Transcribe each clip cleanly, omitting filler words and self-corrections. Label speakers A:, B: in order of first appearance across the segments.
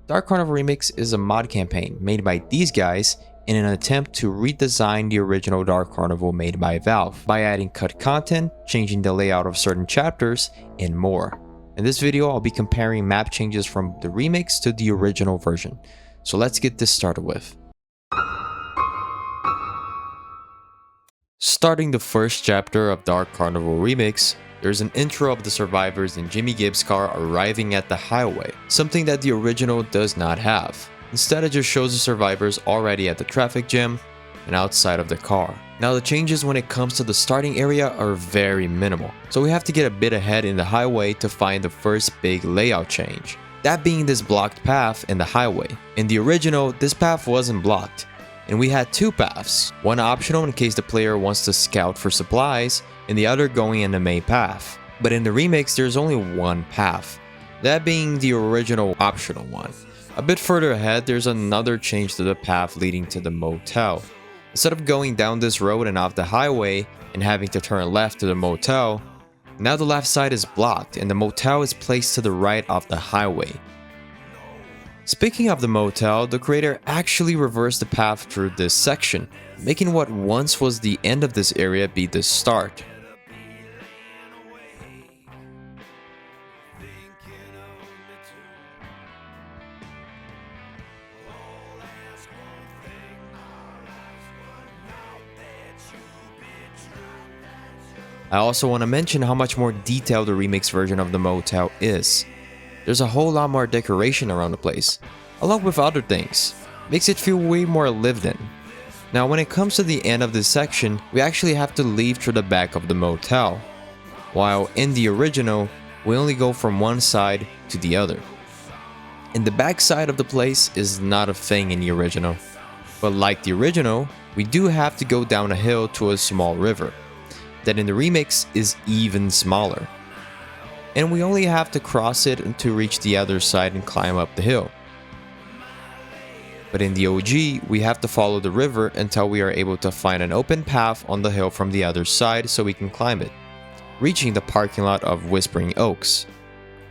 A: Dark Carnival Remix is a mod campaign made by these guys in an attempt to redesign the original Dark Carnival made by Valve by adding cut content, changing the layout of certain chapters, and more. In this video, I'll be comparing map changes from the remix to the original version. So let's get this started with. Starting the first chapter of Dark Carnival Remix, there's an intro of the survivors in Jimmy Gibbs' car arriving at the highway, something that the original does not have. Instead, it just shows the survivors already at the traffic jam and outside of the car. Now, the changes when it comes to the starting area are very minimal, so we have to get a bit ahead in the highway to find the first big layout change. That being this blocked path in the highway. In the original, this path wasn't blocked, and we had two paths, one optional in case the player wants to scout for supplies, and the other going in the main path. But in the remix, there's only one path, that being the original optional one. A bit further ahead, there's another change to the path leading to the motel. Instead of going down this road and off the highway and having to turn left to the motel, now the left side is blocked and the motel is placed to the right of the highway. Speaking of the motel, the creator actually reversed the path through this section, making what once was the end of this area be the start. I also want to mention how much more detailed the remix version of the motel is. There's a whole lot more decoration around the place, along with other things. Makes it feel way more lived in. Now when it comes to the end of this section, we actually have to leave through the back of the motel, while in the original, we only go from one side to the other. And the back side of the place is not a thing in the original. But like the original, we do have to go down a hill to a small river that in the remix is even smaller. And we only have to cross it to reach the other side and climb up the hill. But in the OG, we have to follow the river until we are able to find an open path on the hill from the other side so we can climb it, reaching the parking lot of Whispering Oaks,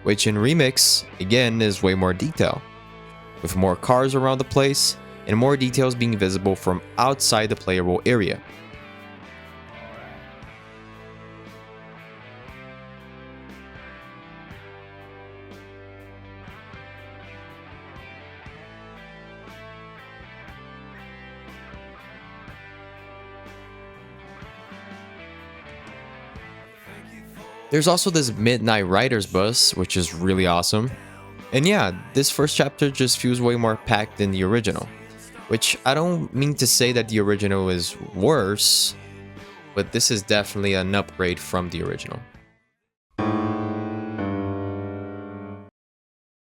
A: which in remix, again, is way more detail, with more cars around the place and more details being visible from outside the playable area. There's also this Midnight Riders bus, which is really awesome. And yeah, this first chapter just feels way more packed than the original. Which I don't mean to say that the original is worse, but this is definitely an upgrade from the original.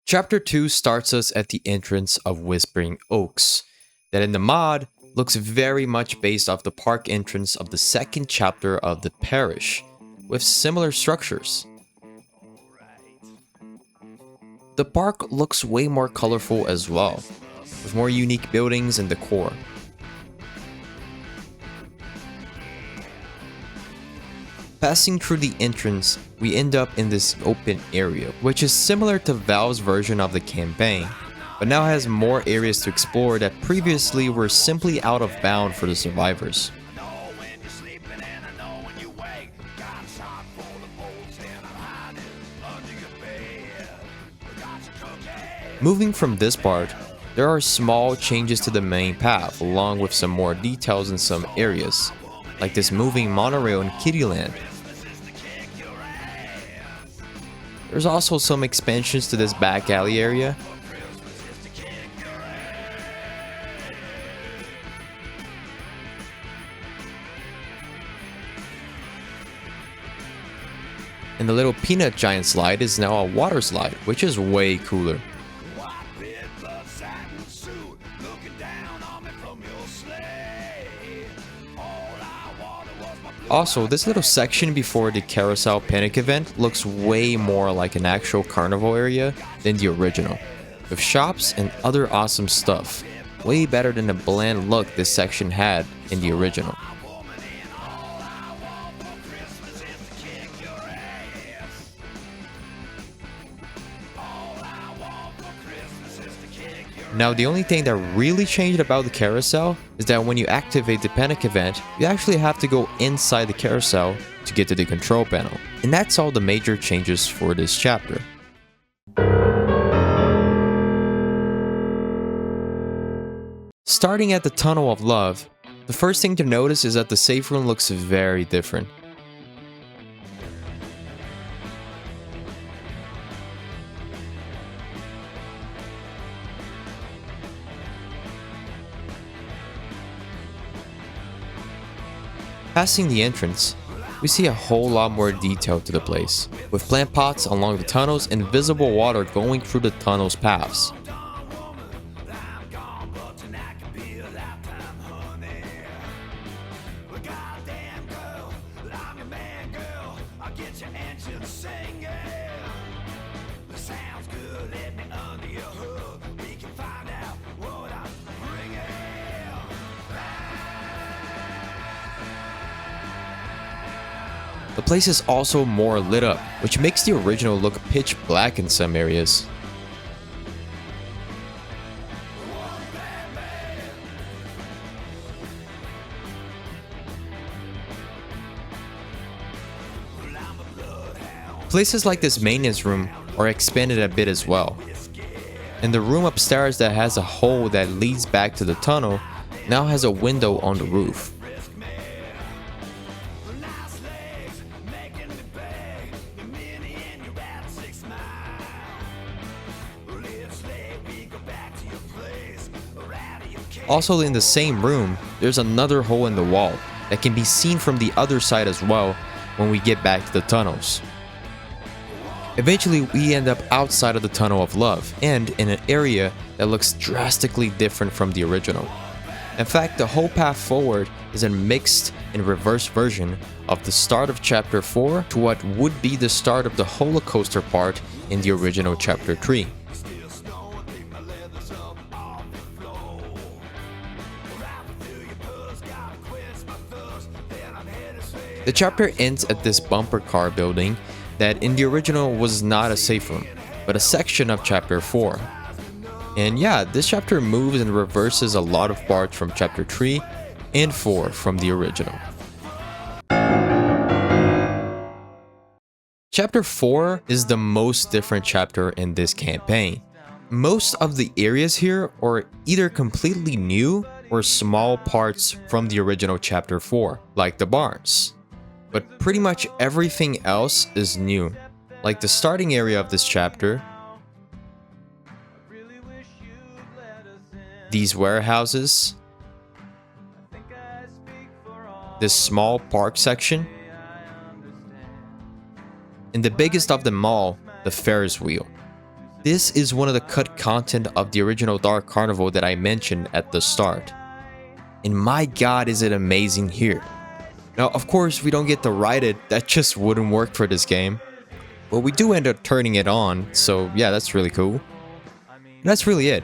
A: Chapter 2 starts us at the entrance of Whispering Oaks, that in the mod looks very much based off the park entrance of the second chapter of the parish, with similar structures. The park looks way more colorful as well, with more unique buildings and decor. Passing through the entrance, we end up in this open area, which is similar to Valve's version of the campaign, but now has more areas to explore that previously were simply out of bound for the survivors. Moving from this part, there are small changes to the main path along with some more details in some areas, like this moving monorail in Kittyland. There's also some expansions to this back alley area. And the little peanut giant slide is now a water slide, which is way cooler. Also, this little section before the Carousel Panic event looks way more like an actual carnival area than the original, with shops and other awesome stuff, way better than the bland look this section had in the original. Now, the only thing that really changed about the carousel is that when you activate the panic event, you actually have to go inside the carousel to get to the control panel. And that's all the major changes for this chapter. Starting at the Tunnel of Love, the first thing to notice is that the safe room looks very different. Passing the entrance, we see a whole lot more detail to the place, with plant pots along the tunnels and visible water going through the tunnel's paths. The place is also more lit up, which makes the original look pitch black in some areas. Places like this maintenance room are expanded a bit as well. And the room upstairs that has a hole that leads back to the tunnel now has a window on the roof. Also in the same room, there's another hole in the wall that can be seen from the other side as well when we get back to the tunnels. Eventually, we end up outside of the Tunnel of Love and in an area that looks drastically different from the original. In fact, the whole path forward is a mixed and reverse version of the start of Chapter 4 to what would be the start of the Holocoaster part in the original Chapter 3. The chapter ends at this bumper car building that in the original was not a safe room, but a section of Chapter 4. And yeah, this chapter moves and reverses a lot of parts from Chapter 3 and 4 from the original. Chapter 4 is the most different chapter in this campaign. Most of the areas here are either completely new or small parts from the original Chapter 4, like the barns. But pretty much everything else is new, like the starting area of this chapter, these warehouses, this small park section, and the biggest of them all, the Ferris wheel. This is one of the cut content of the original Dark Carnival that I mentioned at the start. And my god, is it amazing here. Now, of course, we don't get to ride it, that just wouldn't work for this game. But we do end up turning it on, so yeah, that's really cool. And that's really it.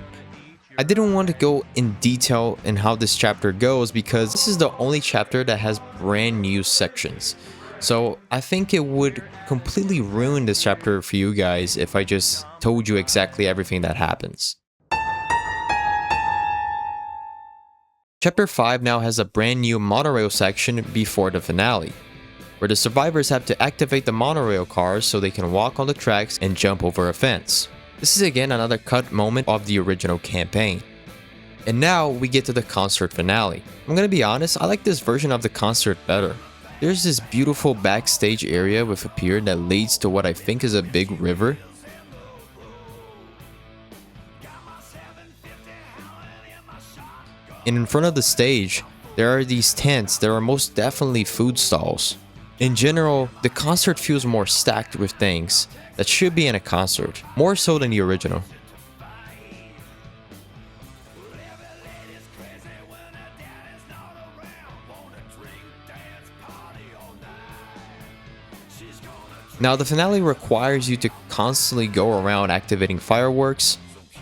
A: I didn't want to go in detail in how this chapter goes because this is the only chapter that has brand new sections. So I think it would completely ruin this chapter for you guys if I just told you exactly everything that happens. Chapter 5 now has a brand new monorail section before the finale, where the survivors have to activate the monorail cars so they can walk on the tracks and jump over a fence. This is again another cut moment of the original campaign. And now we get to the concert finale. I'm gonna be honest, I like this version of the concert better. There's this beautiful backstage area with a pier that leads to what I think is a big river. And in front of the stage, there are these tents that are most definitely food stalls. In general, the concert feels more stacked with things that should be in a concert, more so than the original. Now, the finale requires you to constantly go around activating fireworks,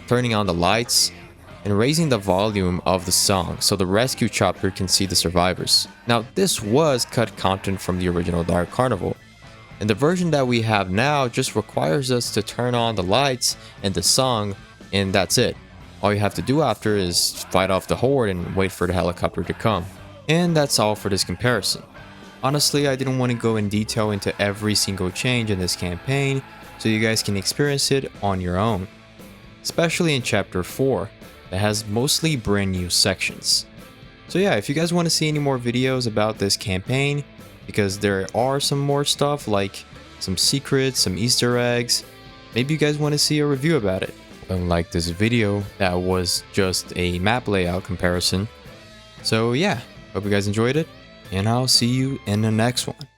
A: turning on the lights, and raising the volume of the song so the rescue chopper can see the survivors. Now, this was cut content from the original Dark Carnival, and the version that we have now just requires us to turn on the lights and the song, and that's it. All you have to do after is fight off the horde and wait for the helicopter to come. And that's all for this comparison. Honestly, I didn't want to go in detail into every single change in this campaign, so you guys can experience it on your own. Especially in Chapter 4, that has mostly brand new sections. So yeah, if you guys want to see any more videos about this campaign, because there are some more stuff like some secrets, some Easter eggs, maybe you guys want to see a review about it. Unlike this video, that was just a map layout comparison. So yeah, hope you guys enjoyed it, and I'll see you in the next one.